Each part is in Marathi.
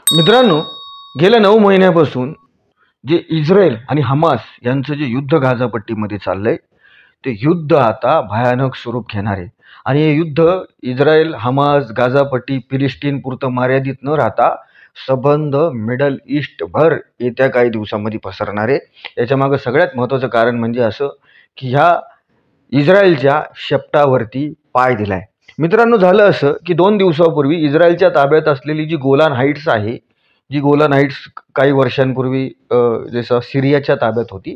मित्रांनो, गेल्या 9 महिन्यापासून जे इस्रायल आणि हमास यांचं जे युद्ध गाझापट्टीमध्ये चाललंय, ते युद्ध आता भयानक स्वरूप घेणार आहे. आणि हे युद्ध इस्रायल, हमास, गाझापट्टी, फिलिस्तीनपुरतं मर्यादित न राहता सबंध मिडल ईस्टभर येत्या काही दिवसांमध्ये पसरणार आहे. याच्यामागं सगळ्यात महत्त्वाचं कारण म्हणजे असं, की ह्या इस्रायलच्या शेपटावरती पाय दिलाय. मित्रांनो, झालं असं, की 2 दिवसापूर्वी इस्रायलच्या ताब्यात असलेली जी गोलान हाईट्स आहे, जी गोलान हाईट्स काही वर्षांपूर्वी जसं सिरियाच्या ताब्यात होती.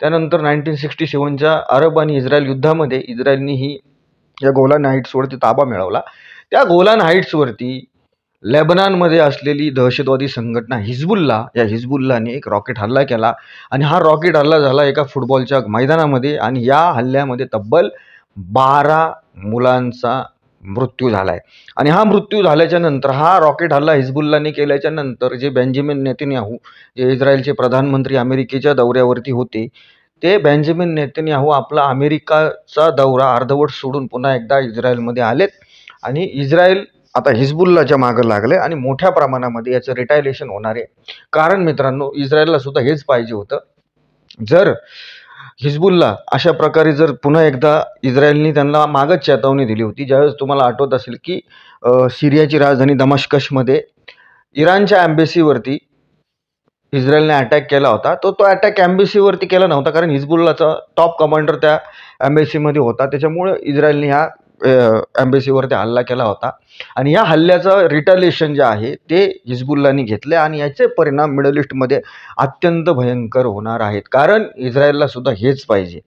त्यानंतर 1967च्या अरब आणि इस्रायल युद्धामध्ये इस्रायलनी ही या गोलान हाईट्सवरती ताबा मिळवला. त्या गोलान हाईट्सवरती लेबनॉनमध्ये असलेली दहशतवादी संघटना हिजबुल्ला, या हिजबुल्लाने एक रॉकेट हल्ला केला आणि हा रॉकेट हल्ला झाला एका फुटबॉलच्या मैदानामध्ये आणि या हल्ल्यामध्ये तब्बल 12 मुलांचा मृत्यू झालाय. आणि हा मृत्यू झाल्याच्या नंतर, हा रॉकेट हल्ला हिजबुल्लाने केल्याच्या नंतर, जे बेंजामिन नेतन्याहू, जे इस्रायलचे प्रधानमंत्री अमेरिकेच्या दौऱ्यावरती होते, ते बेंजामिन नेतन्याहू आपला अमेरिकाचा दौरा अर्धवट सोडून पुन्हा एकदा इस्रायलमध्ये आलेत. आणि इस्रायल आता हिजबुल्लाच्या मागं लागले आणि मोठ्या प्रमाणामध्ये याचं रिटायलेशन होणार आहे. कारण मित्रांनो, इस्रायलला सुद्धा हेच पाहिजे होतं. जर हिजबुल्ला अशा प्रकारे जर पुन्हा एकदा इस्रायलने त्यांना मागच चेतावणी दिली होती, ज्यावेळेस तुम्हाला आठवत असेल की सिरियाची राजधानी दमाश्कसमध्ये इराणच्या एम्बेसीवरती इस्रायलने अटॅक केला होता. तो अटॅक एम्बेसीवरती केला नव्हता, कारण हिजबुल्लाचा टॉप कमांडर त्या एम्बेसीमध्ये होता. त्याच्यामुळे इस्रायलने ह्या एम्बेसीवरती हल्ला केला होता. आणि या हल्ल्याचं रिटालिएशन जे आहे ते हिजबुल्लाने घेतले आणि याचे परिणाम मिडल ईस्टमध्ये अत्यंत भयंकर होणार आहेत. कारण इस्रायलला सुद्धा हेच पाहिजे.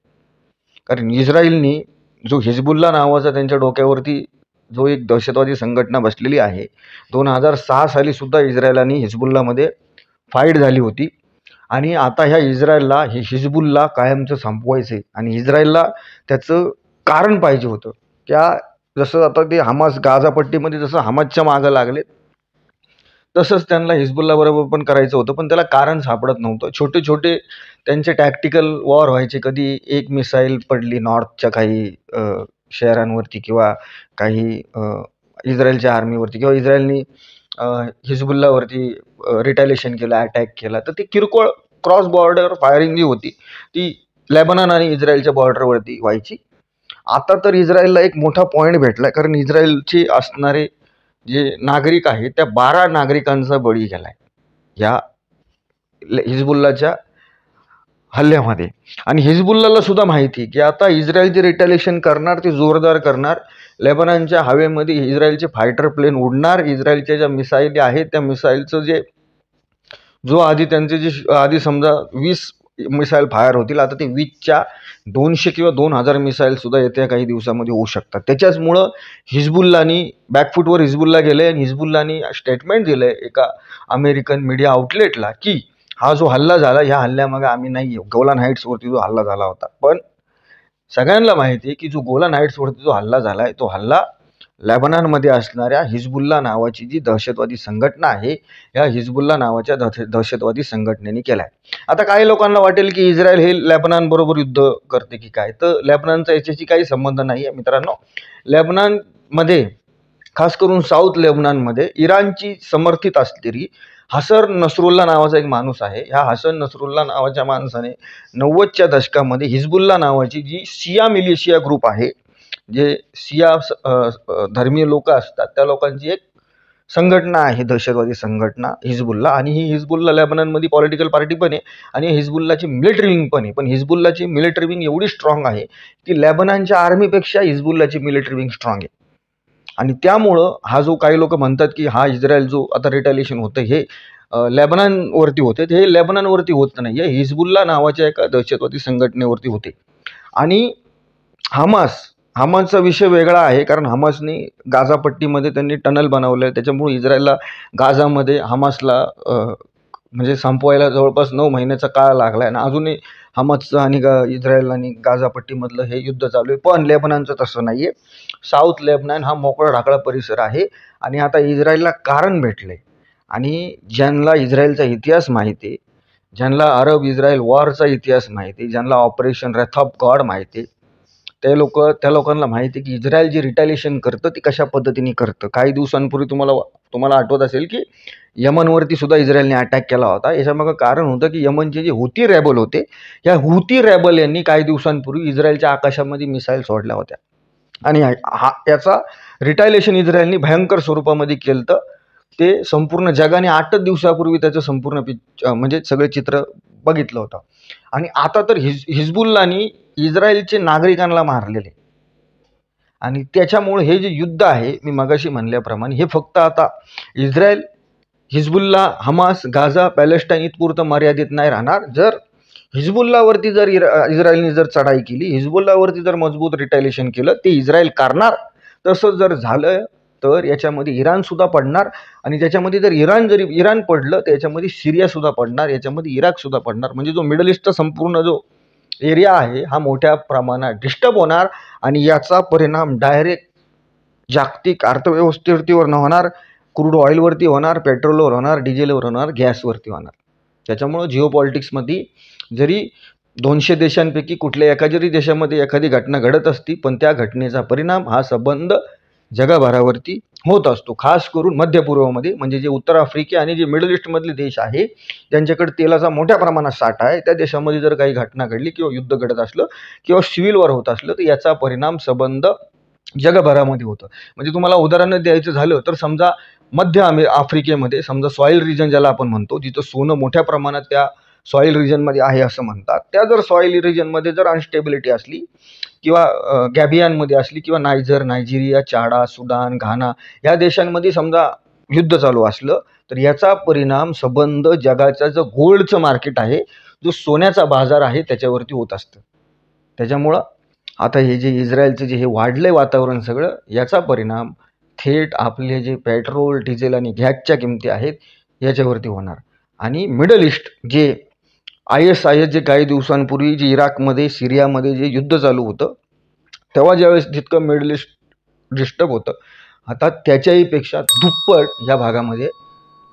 कारण इस्रायलनी जो हिजबुल्ला नावाचा त्यांच्या डोक्यावरती जो एक दहशतवादी संघटना बसलेली आहे, 2006 साली सुद्धा इस्रायल आणि हिजबुल्लामध्ये फाईट झाली होती. आणि आता ह्या इस्रायलला हे हिजबुल्ला कायमचं संपवायचं आहे. आणि इस्रायलला त्याचं कारण पाहिजे होतं. त्या जसं आता ते हमास गाझापट्टीमध्ये जसं हमासच्या मागं लागले, तसंच त्यांना हिजबुल्ला बरोबर पण करायचं होतं, पण त्याला कारण सापडत नव्हतं. छोटे छोटे त्यांचे टॅक्टिकल वॉर व्हायचे. कधी एक मिसाईल पडली नॉर्थच्या काही शहरांवरती, किंवा काही इस्रायलच्या आर्मीवरती, किंवा इस्रायलनी हिजबुल्लावरती रिटालिएशन केलं, अटॅक केला. तर ती किरकोळ क्रॉस बॉर्डर फायरिंग जी होती ती लेबनॉन आणि इस्रायलच्या बॉर्डरवरती व्हायची. आता तर इस्रायलला एक मोठा पॉईंट भेटला, कारण इस्रायलचे असणारे जे नागरिक आहेत त्या 12 नागरिकांचा बळी गेलाय या हिजबुल्लाच्या हल्ल्यामध्ये. आणि हिजबुल्लाला सुद्धा माहिती की आता इस्रायल जे रिटालिएशन करणार ते जोरदार करणार. लेबनॉनच्या हवेमध्ये इस्रायलचे फायटर प्लेन उडणार. इस्रायलच्या ज्या मिसाईली आहेत त्या मिसाईलचं जो आधी त्यांचे जे आधी समजा 20 मिसाईल फायर होतील, आता ते 20च्या 200 किंवा 2000 मिसाईल सुद्धा येत्या काही दिवसामध्ये होऊ शकतात. त्याच्याचमुळं हिजबुल्लानी बॅकफूटवर हिजबुल्ला गेले आणि हिजबुल्लानी स्टेटमेंट दिलंय एका अमेरिकन मीडिया आउटलेटला की हा जो हल्ला झाला, ह्या हल्ल्यामागे आम्ही नाही, गोलान हाईट्सवरती जो हल्ला झाला होता. पण सगळ्यांना माहिती आहे की जो गोलान हाईट्सवरती जो हल्ला झालाय तो हल्ला लेबनॉनमध्ये असणाऱ्या हिजबुल्ला नावाची जी दहशतवादी संघटना आहे, या हिजबुल्ला नावाच्या दहशतवादी संघटनेने केलाय. आता काही लोकांना वाटेल की इस्रायल हे लेबनॉन बरोबर युद्ध करते की काय, तर लेबनॉनचा याच्याशी काही संबंध नाही आहे मित्रांनो. लेबनॉनमध्ये, खास करून साऊथ लेबनॉनमध्ये इराणची समर्थित असलेली हसन नसरुल्ला नावाचा एक माणूस आहे. ह्या हसन नसरुल्ला नावाच्या माणसाने 90च्या दशकामध्ये हिजबुल्ला नावाची जी शिया मिलिशिया ग्रुप आहे, जे शिया धर्मीय लोक असतात त्या लोकांची एक संघटना आहे, दहशतवादी संघटना हिजबुल्ला. आणि ही हिजबुल्ला लेबनॉनमध्ये पॉलिटिकल पार्टी पण आहे आणि हिजबुल्लाची मिलिटरी विंग पण आहे. पण हिजबुल्लाची मिलिटरी विंग एवढी स्ट्रॉंग आहे की लेबनॉनच्या आर्मीपेक्षा हिजबुल्लाची मिलिटरी विंग स्ट्रॉंग आहे. आणि त्यामुळं हा जो काही लोक म्हणतात की हा इस्रायल जो आता रिटालिएशन होतं हे लेबनॉनवरती होते, ते हे लेबनॉनवरती होत नाही आहे, हिजबुल्ला नावाच्या एका दहशतवादी संघटनेवरती होते. आणि हमासचा विषय वेगळा आहे, कारण हमासने गाझापट्टीमध्ये त्यांनी टनल बनवलं आहे. त्याच्यामुळे इस्रायलला गाझामध्ये हमासला म्हणजे संपवायला जवळपास 9 महिन्याचा काळ लागला आहे. आणि अजूनही हमासचं आणि इस्रायल आणि गाझापट्टीमधलं हे युद्ध चालू आहे. पण लेबनॉनचं तसं नाही आहे. साऊथ लेबनॉन हा मोकळा ढाकळा परिसर आहे. आणि आता इस्रायलला कारण भेटले. आणि ज्यांना इस्रायलचा इतिहास माहिती आहे, ज्यांना अरब इस्रायल वॉरचा इतिहास माहिती आहे, ज्यांना ऑपरेशन रेथ ऑफ गॉड माहिती आहे, त्या लोकांना माहिती आहे की इस्रायल जे रिटॅलिएशन करतं ते कशा पद्धतीने करतं. काही दिवसांपूर्वी तुम्हाला आठवत असेल की यमनवरती सुद्धा इस्रायलने अटॅक केला होता. याच्यामागं कारण होतं की यमनचे जे हुती रॅबल होते, या हुती रॅबल यांनी काही दिवसांपूर्वी इस्रायलच्या आकाशामध्ये मिसाईल सोडल्या होत्या आणि याचा रिटॅलिएशन इस्रायलने भयंकर स्वरूपामध्ये केलं. ते संपूर्ण जगाने 8च दिवसापूर्वी त्याचं संपूर्ण म्हणजे सगळे चित्र बघितलं होतं. आणि आता तर हिजबुल्लानी इस्रायलचे नागरिकांना मारलेले आणि त्याच्यामुळे हे जे युद्ध आहे, मी मगाशी म्हणल्याप्रमाणे, हे फक्त आता Israel, Hezbollah, Hamas, Gaza, Palestine इथपुरतं मर्यादित नाही राहणार. जर हिजबुल्लावरती जर इस्रायलने जर चढाई केली, हिजबुल्लावरती जर मजबूत रिटॅलिएशन केलं, ते इस्रायल करणार. तसं जर झालं तर याच्यामध्ये इराणसुद्धा पडणार आणि त्याच्यामध्ये जर इराण पडलं तर याच्यामध्ये सिरियासुद्धा पडणार, याच्यामध्ये इराकसुद्धा पडणार. म्हणजे जो मिडल ईस्टचा संपूर्ण जो एरिया आहे हा मोठ्या प्रमाणात डिस्टर्ब होणार आणि याचा परिणाम डायरेक्ट जागतिक अर्थव्यवस्थेवरती होणार, क्रूड ऑइलवरती होणार, पेट्रोलवर होणार, डिझेलवर होणार, गॅसवरती होणार. त्याच्यामुळं जिओ पॉलिटिक्समध्ये जरी 200 देशांपैकी कुठल्या एका जरी देशामध्ये एखादी घटना घडत असती, पण त्या घटनेचा परिणाम हा संबंध जगभरावरती होत असतो. खास करून मध्य पूर्वमध्ये, म्हणजे जे उत्तर आफ्रिका आणि जे मिडल ईस्टमधले देश आहे ज्यांच्याकडे तेलाचा मोठ्या प्रमाणात साठा आहे, त्या देशामध्ये जर काही घटना घडली किंवा युद्ध घडत असलं किंवा सिव्हिल वॉर होत असलं तर याचा परिणाम संबंध जगभरामध्ये होतं. म्हणजे तुम्हाला उदाहरण द्यायचं झालं तर समजा मध्य आफ्रिकेमध्ये समजा सॉईल रिजन ज्याला आपण म्हणतो, जिथं सोनं मोठ्या प्रमाणात त्या सॉईल रिजनमध्ये आहे असं म्हणतात, त्या जर सॉईल रिजनमध्ये जर अनस्टेबिलिटी असली किंवा गॅबियनमध्ये असली किंवा नायजेरिया, चाडा, सुदान, घाना या देशांमध्ये समजा युद्ध चालू असलं तर याचा परिणाम संबंध जगाचा जो गोल्डचं मार्केट आहे, जो सोन्याचा बाजार आहे, त्याच्यावरती होत असतं. त्याच्यामुळं आता हे जे इस्रायलचं जे हे वाढलंय वातावरण सगळं, याचा परिणाम थेट आपले जे पेट्रोल, डिझेल आणि गॅसच्या किमती आहेत याच्यावरती होणार. आणि मिडल ईस्ट जे ISIS जे काही दिवसांपूर्वी जे इराकमध्ये, सिरियामध्ये जे युद्ध चालू होतं, तेव्हा ज्यावेळेस जितकं मिडल ईस्ट डिस्टर्ब होतं, आता त्याच्याही पेक्षा दुप्पट या भागामध्ये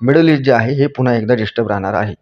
मिडल ईस्ट जे आहे हे पुन्हा एकदा डिस्टर्ब राहणार आहे.